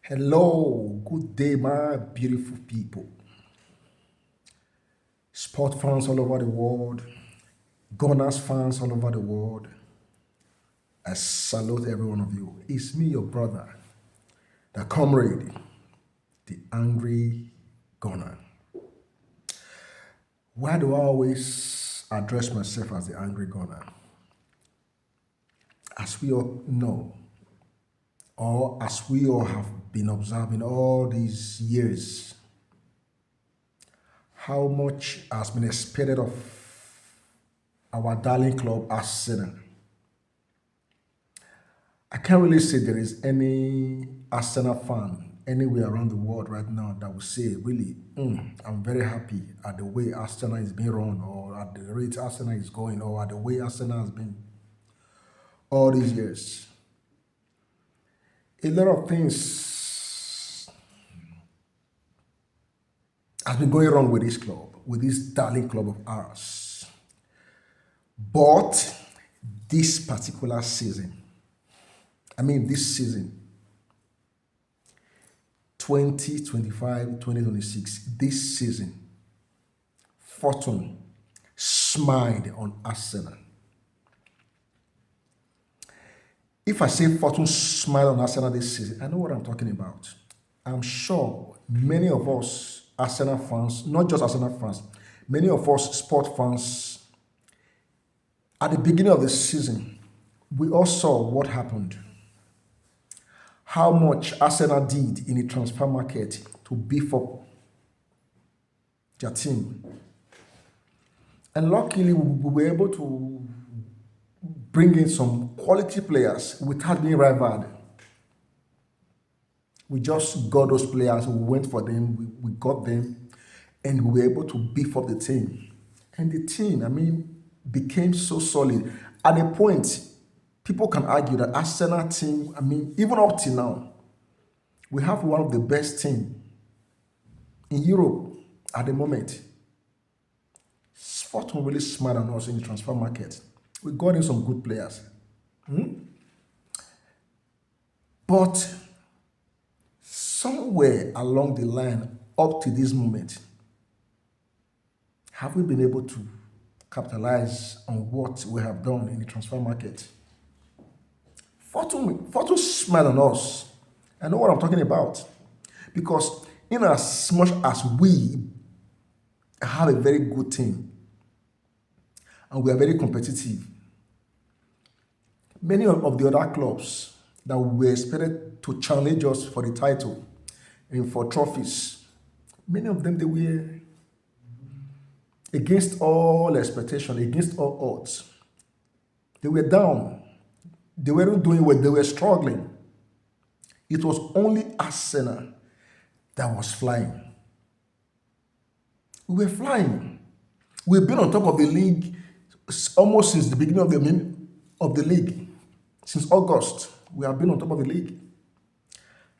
Hello, good day, my beautiful people. Sport fans all over the world, Gunners fans all over the world. I salute every one of you. It's me, your brother, the comrade, the angry Gunner. Why do I always address myself as the angry Gunner? As we all know, or as we all have been observing all these years, how much has been expected of our darling club Arsenal. I can't really say there is any Arsenal fan anywhere around the world right now that will say, really, I'm very happy at the way Arsenal is being run, or at the rate Arsenal is going, or at the way Arsenal has been all these years. A lot of things has been going wrong with this club, with this darling club of ours. But this particular season, this season, 2025, 2026, this season, Fortune smiled on Arsenal. If I say Fortune smiled on Arsenal this season, I know what I'm talking about. I'm sure many of us Arsenal fans, not just Arsenal fans, many of us sport fans, at the beginning of the season, we all saw what happened, how much Arsenal did in the transfer market to beef up their team. And luckily, we were able to bring in some quality players without being rivaled. We just got those players, we went for them, we got them, and we were able to beef up the team. And the team, became so solid. At a point, people can argue that Arsenal team, even up till now, we have one of the best team in Europe at the moment. Fortune really smart on us in the transfer market. We got in some good players. But somewhere along the line, up to this moment, have we been able to capitalize on what we have done in the transfer market? Fortune smile on us. I know what I'm talking about. Because in as much as we have a very good team and we are very competitive, many of the other clubs that were expected to challenge us for the title and for trophies, many of them they were against all expectation, against all odds. They were down. They weren't doing well. They were struggling. It was only Arsenal that was flying. We were flying. We've been on top of the league almost since the beginning of the league. Since August, we have been on top of the league.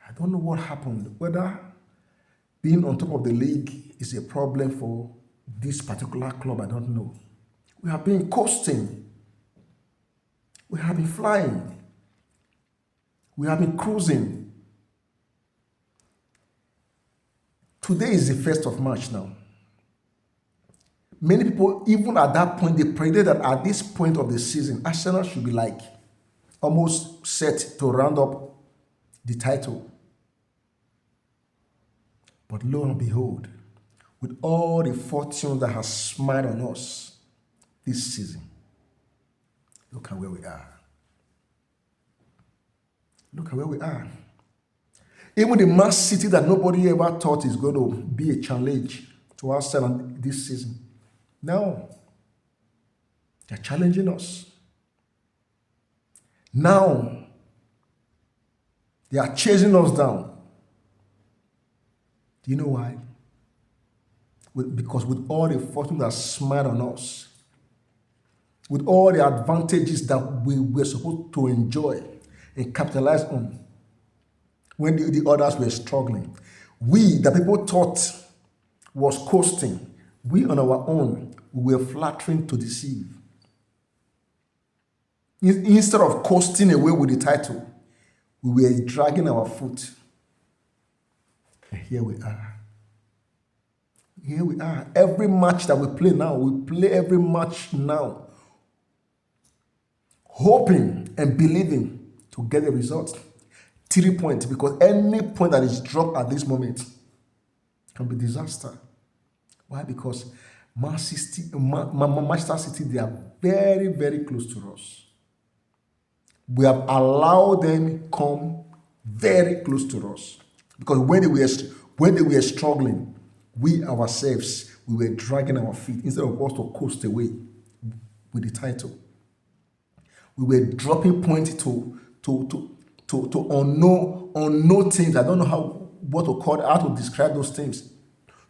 I don't know what happened. Whether being on top of the league is a problem for this particular club, I don't know. We have been coasting. We have been flying. We have been cruising. Today is the 1st of March now. Many people, even at that point, they predicted that at this point of the season, Arsenal should be like almost set to round up the title. But lo and behold, with all the fortune that has smiled on us this season, look at where we are. Look at where we are. Even the Man City that nobody ever thought is going to be a challenge to Arsenal this season. Now, they're challenging us. Now, they are chasing us down. Do you know why? Because with all the fortune that smiled on us, with all the advantages that we were supposed to enjoy and capitalize on when the others were struggling, we, the people thought was coasting, we on our own, we were flattering to deceive. Instead of coasting away with the title, we were dragging our foot. Here we are. Here we are. Every match that we play now, we play every match now, hoping and believing to get the result. 3 points, because any point that is dropped at this moment can be disaster. Why? Because Manchester City, they are very, very close to us. We have allowed them come very close to us. Because when they were struggling, we ourselves, we were dragging our feet instead of us to coast away with the title. We were dropping points to unknown teams. I don't know what to call, how to describe those teams.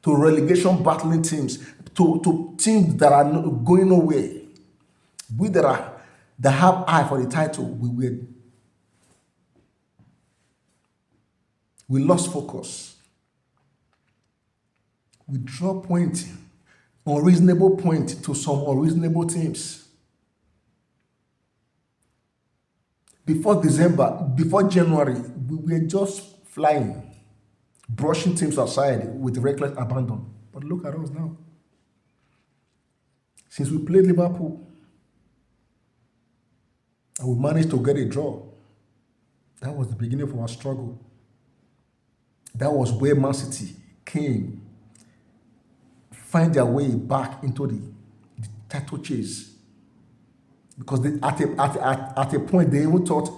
To relegation battling teams, to teams that are not going nowhere. We that have eye for the title, we lost focus. We drop point, unreasonable point to some unreasonable teams. Before December, before January, we were just flying, brushing teams aside with reckless abandon. But look at us now. Since we played Liverpool and we managed to get a draw, that was the beginning of our struggle. That was where Man City came, find their way back into the title chase. Because at a point, they even thought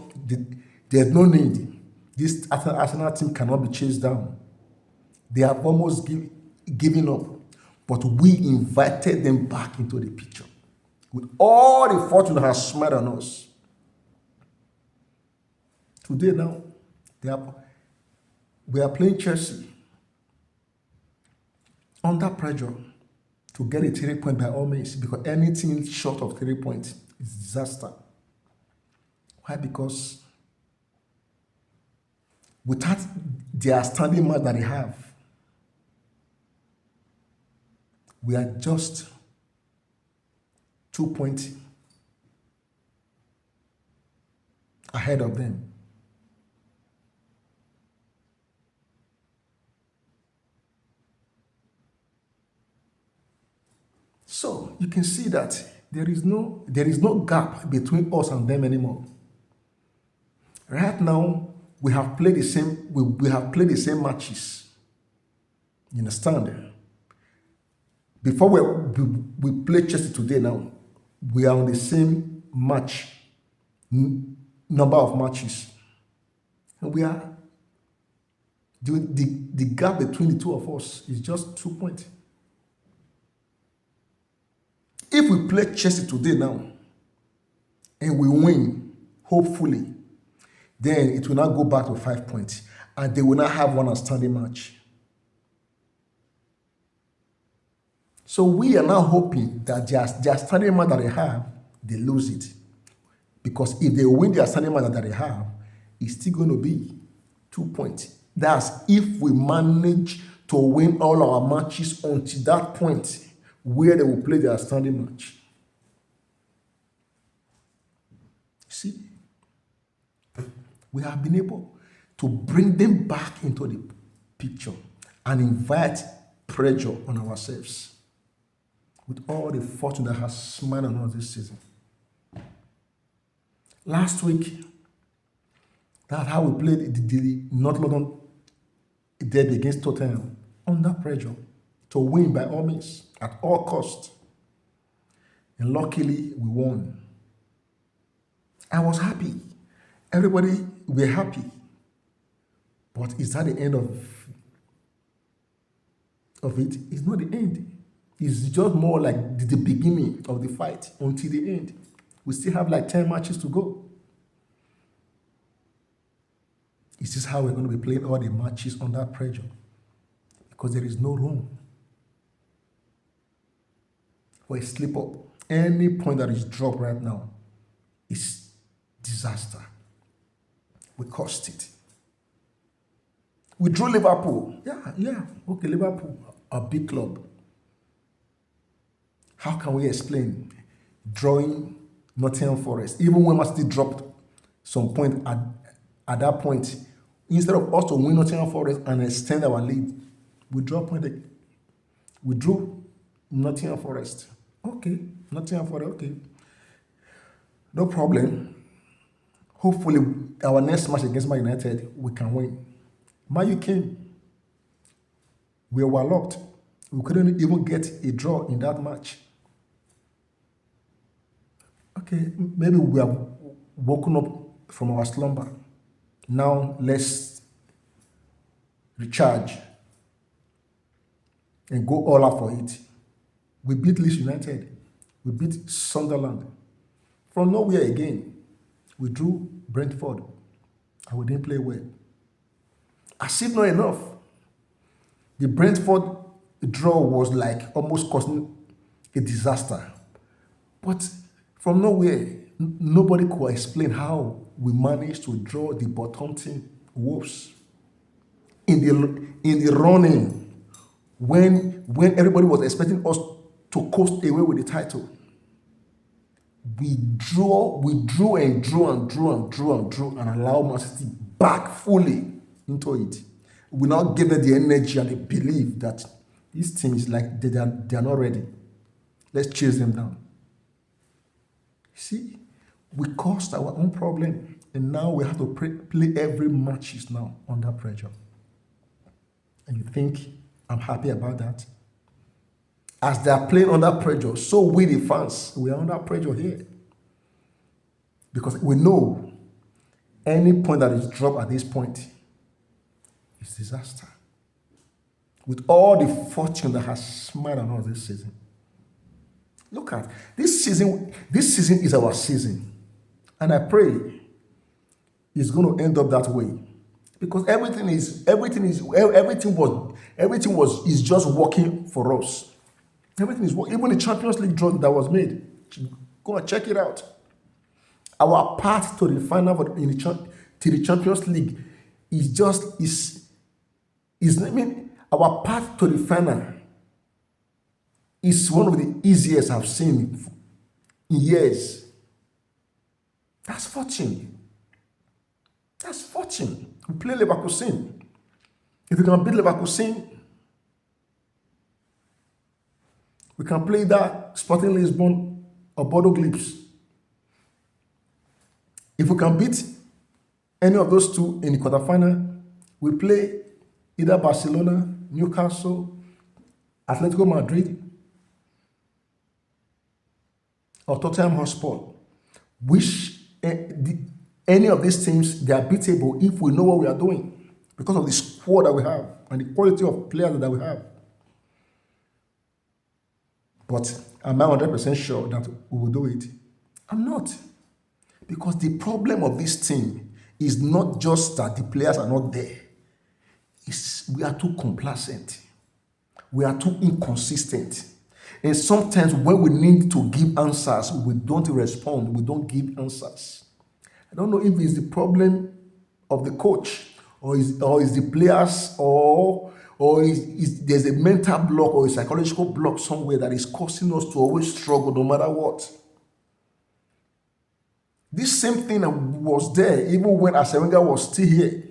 there's no need. This Arsenal team cannot be chased down. They have almost given up. But we invited them back into the picture. With all the fortune that has smiled on us. Today now, we are playing Chelsea under pressure to get a 3 point by all means, because anything short of 3 points is disaster. Why? Because without their standing match that they have, we are just 2 points ahead of them. So you can see that there is no gap between us and them anymore. Right now, we have played the same matches. You understand? Before we play Chelsea today now, we are on the same match number of matches. And we are the gap between the two of us is just 2 points. If we play Chelsea today now and we win, hopefully, then it will not go back to 5 points and they will not have one outstanding match. So we are now hoping that their standing match that they have, they lose it. Because if they win their standing match that they have, it's still going to be 2 points. That's if we manage to win all our matches until that point where they will play their standing match. See, we have been able to bring them back into the picture and invite pressure on ourselves with all the fortune that has smiled on us this season. Last week, that's how we played the North London derby against Tottenham, under pressure to win by all means, at all costs. And luckily, we won. I was happy. Everybody were happy. But is that the end of it? It's not the end. It's just more like the beginning of the fight until the end. We still have like 10 matches to go. Is this how we're going to be playing all the matches under pressure? Because there is no room for a slip up. Any point that is dropped right now is disaster. We cost it. We drew Liverpool. Yeah. Okay, Liverpool, a big club. How can we explain drawing Nottingham Forest? Even when Man City dropped some point at that point, Instead of us to win Nottingham Forest and extend our lead, we draw point. We drew Nottingham Forest. Okay, Nottingham Forest. Okay, no problem. Hopefully, our next match against Man United, we can win. Man U came. We were locked. We couldn't even get a draw in that match. Okay, maybe we have woken up from our slumber. Now let's recharge and go all out for it. We beat Leeds United. We beat Sunderland. From nowhere again, we drew Brentford and we didn't play well. As if not enough, the Brentford draw was like almost causing a disaster. But from nowhere, nobody could explain how we managed to draw the bottom team Wolves in the running when everybody was expecting us to coast away with the title. We drew and drew and drew and drew and drew and allowed Man City back fully into it. We now give them the energy and the belief that this team is like they are not ready. Let's chase them down. See, we caused our own problem, and now we have to play every match is now under pressure. And you think I'm happy about that? As they are playing under pressure, so we the fans, we are under pressure here. Because we know any point that is dropped at this point is disaster. With all the fortune that has smiled on us this season. Look at this season. This season is our season. And I pray it's going to end up that way. Because everything is just working for us. Everything is working. Even the Champions League draw that was made. Go and check it out. Our path to the final to the Champions League our path to the final is one of the easiest I've seen in years. That's fortune. That's fortune. We play Leverkusen. If we can beat Leverkusen, we can play that Sporting Lisbon or Bodo Glimt. If we can beat any of those two in the quarterfinal, we play either Barcelona, Newcastle, Atletico Madrid, or Tottenham Hotspur. Which any of these teams, they are beatable if we know what we are doing because of the squad that we have and the quality of players that we have. But am I 100% sure that we will do it? I'm not. Because the problem of this team is not just that the players are not there. We are too complacent. We are too inconsistent. And sometimes when we need to give answers, we don't respond. We don't give answers. I don't know if it's the problem of the coach or is the players or is there's a mental block or a psychological block somewhere that is causing us to always struggle no matter what. This same thing was there even when Arsene Wenger was still here,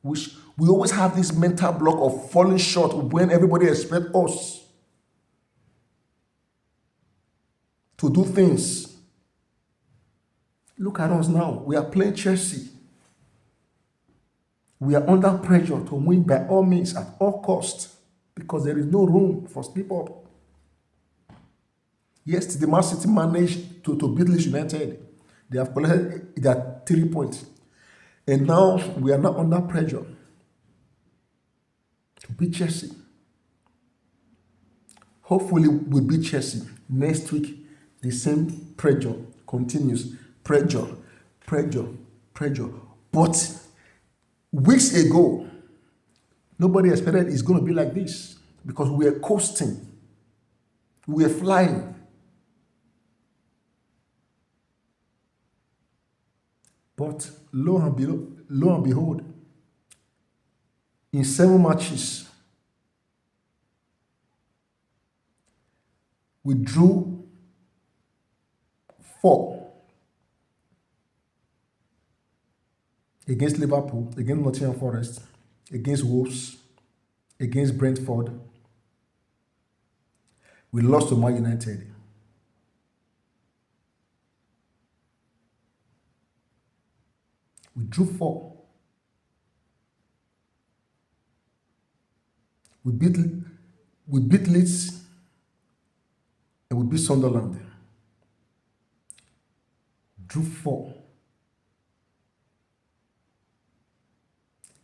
which we always have this mental block of falling short when everybody expects us to do things. Look at us now. We are playing Chelsea. We are under pressure to win by all means at all costs because there is no room for slip up. Yes, the Man City managed to beat Leeds United. They have collected their 3 points. And now we are not under pressure to beat Chelsea. Hopefully we beat Chelsea. Next week, the same pressure continues. Pressure. But weeks ago, nobody expected it's going to be like this because we are coasting. We are flying. But lo and behold, in 7 matches, we drew 4. against Liverpool, against Nottingham Forest, against Wolves, against Brentford. We lost to Man United. We drew 4. We beat Leeds and we beat Sunderland. Drew 4.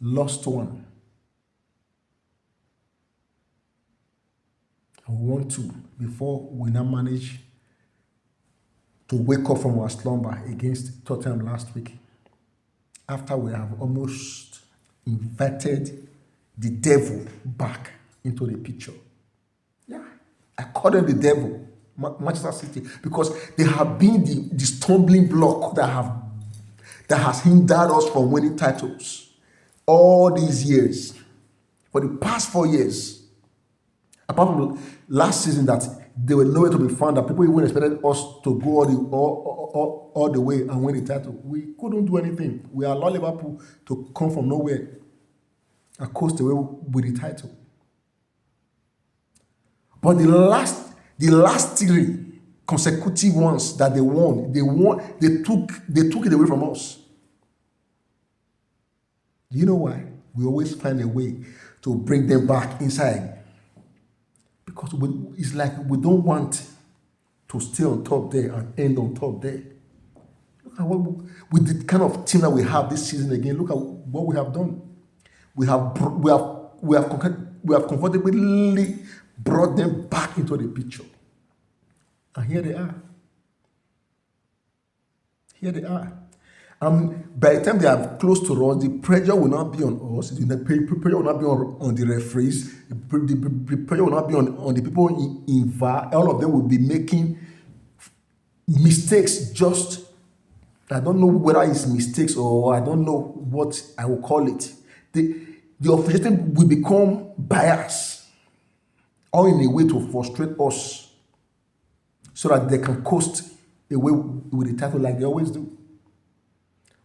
Lost 1. And we won 2 before we now managed to wake up from our slumber against Tottenham last week. After we have almost invited the devil back into the picture. Yeah, I call them the devil, Manchester City, because they have been the stumbling block that has hindered us from winning titles all these years. For the past 4 years, apart from last season that they were nowhere to be found, that people even expected us to go all the way and win the title. We couldn't do anything. We allowed Liverpool to come from nowhere and coast away with the title. But the last 3 consecutive ones that they took it away from us. You know why? We always find a way to bring them back inside. Because it's like we don't want to stay on top there and end on top there. Look at with the kind of team that we have this season again. Look at what we have done. We have comfortably brought them back into the picture, and here they are. Here they are. By the time they are close to us, the pressure will not be on us. The pressure will not be on the referees. The pressure will not be on the people in VAR. All of them will be making mistakes. Just, I don't know whether it's mistakes or I don't know what I will call it. The officiating will become biased, all in a way to frustrate us, so that they can coast away with the title like they always do.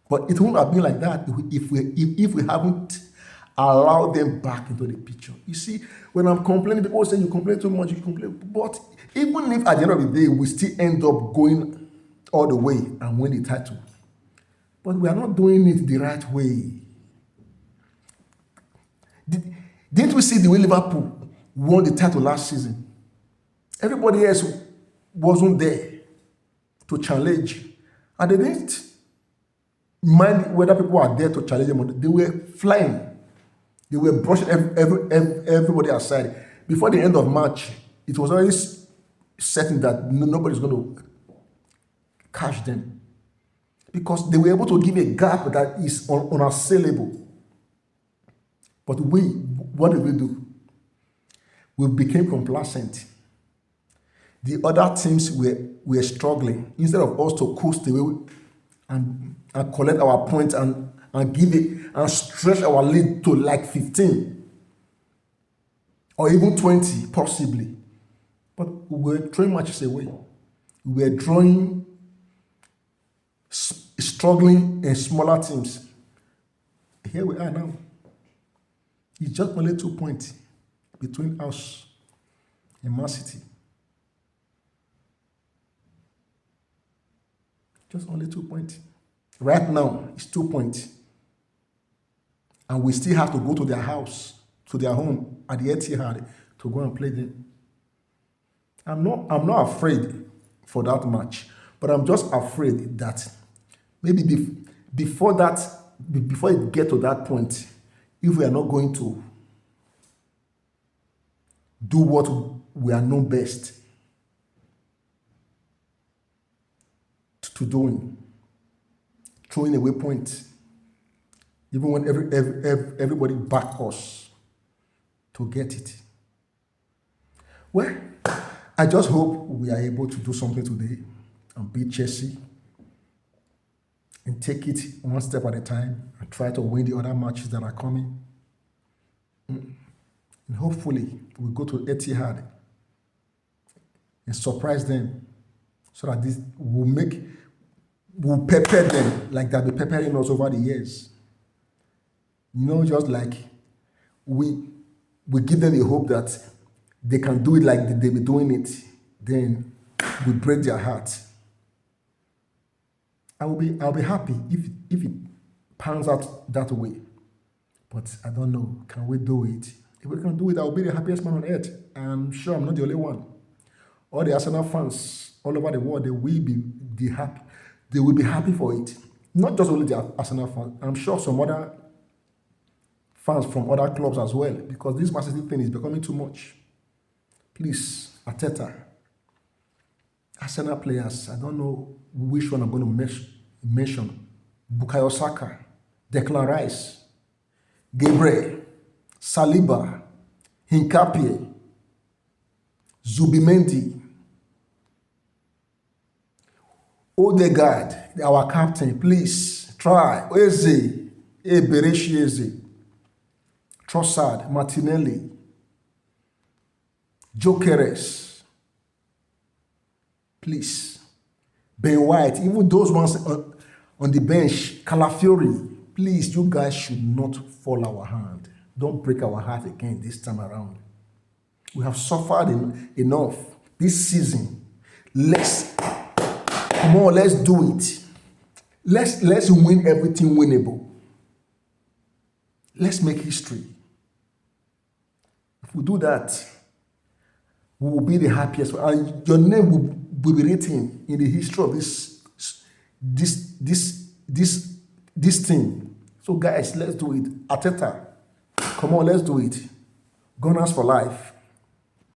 But it won't have been like that if we haven't allowed them back into the picture. You see, when I'm complaining, people say you complain too much, you complain. But even if at the end of the day we still end up going all the way and win the title, but we are not doing it the right way. Didn't we see the way Liverpool won the title last season? Everybody else wasn't there to challenge, and they didn't mind whether people are there to challenge them or not. They were flying. They were brushing everybody aside. Before the end of March, it was already certain that nobody's going to catch them, because they were able to give a gap that is unassailable. But what did we do? We became complacent. The other teams were struggling. Instead of us to coast away and collect our points and give it and stretch our lead to like 15 or even 20 possibly. But we were throwing matches away. We were drawing struggling and smaller teams. Here we are now. It's just only 2 points between us and Man City. Just only 2 points. Right now, it's 2 points. And we still have to go to their house, to their home at the Etihad to go and play them. I'm not afraid for that match, but I'm just afraid that maybe before it get to that point, if we are not going to do what we are known best to doing, throwing away points, even when everybody back us to get it. Well, I just hope we are able to do something today and beat Chelsea and take it one step at a time and try to win the other matches that are coming. And hopefully we'll go to Etihad and surprise them, so that we'll pepper them like they've been peppering us over the years. Just like we we give them the hope that they can do it like they be doing it, then we break their heart. I'll be happy if it pans out that way. But I don't know. Can we do it? If we can do it, I'll be the happiest man on earth. I'm sure I'm not the only one. All the Arsenal fans all over the world, they will be happy for it. Not just only the Arsenal fans. I'm sure some other fans from other clubs as well, because this Man City thing is becoming too much. Please, Ateta, Arsenal players, I don't know which one I'm going to mention. Bukayo Saka, Declan Rice, Gabriel, Saliba, Hinkapie, Zubimendi, Odegaard, our captain, please try. Eze, Bereshi Eze, Trossard, Martinelli, Jokeres, please. Ben White, even those ones on the bench, Calafiori, please, you guys should not fall our hand. Don't break our heart again this time around. We have suffered enough this season. Come on, let's do it. Let's win everything winnable. Let's make history. If we do that, we will be the happiest. And your name will be written in the history of this thing. So guys, let's do it. Ateta, come on, let's do it. Gunners for life.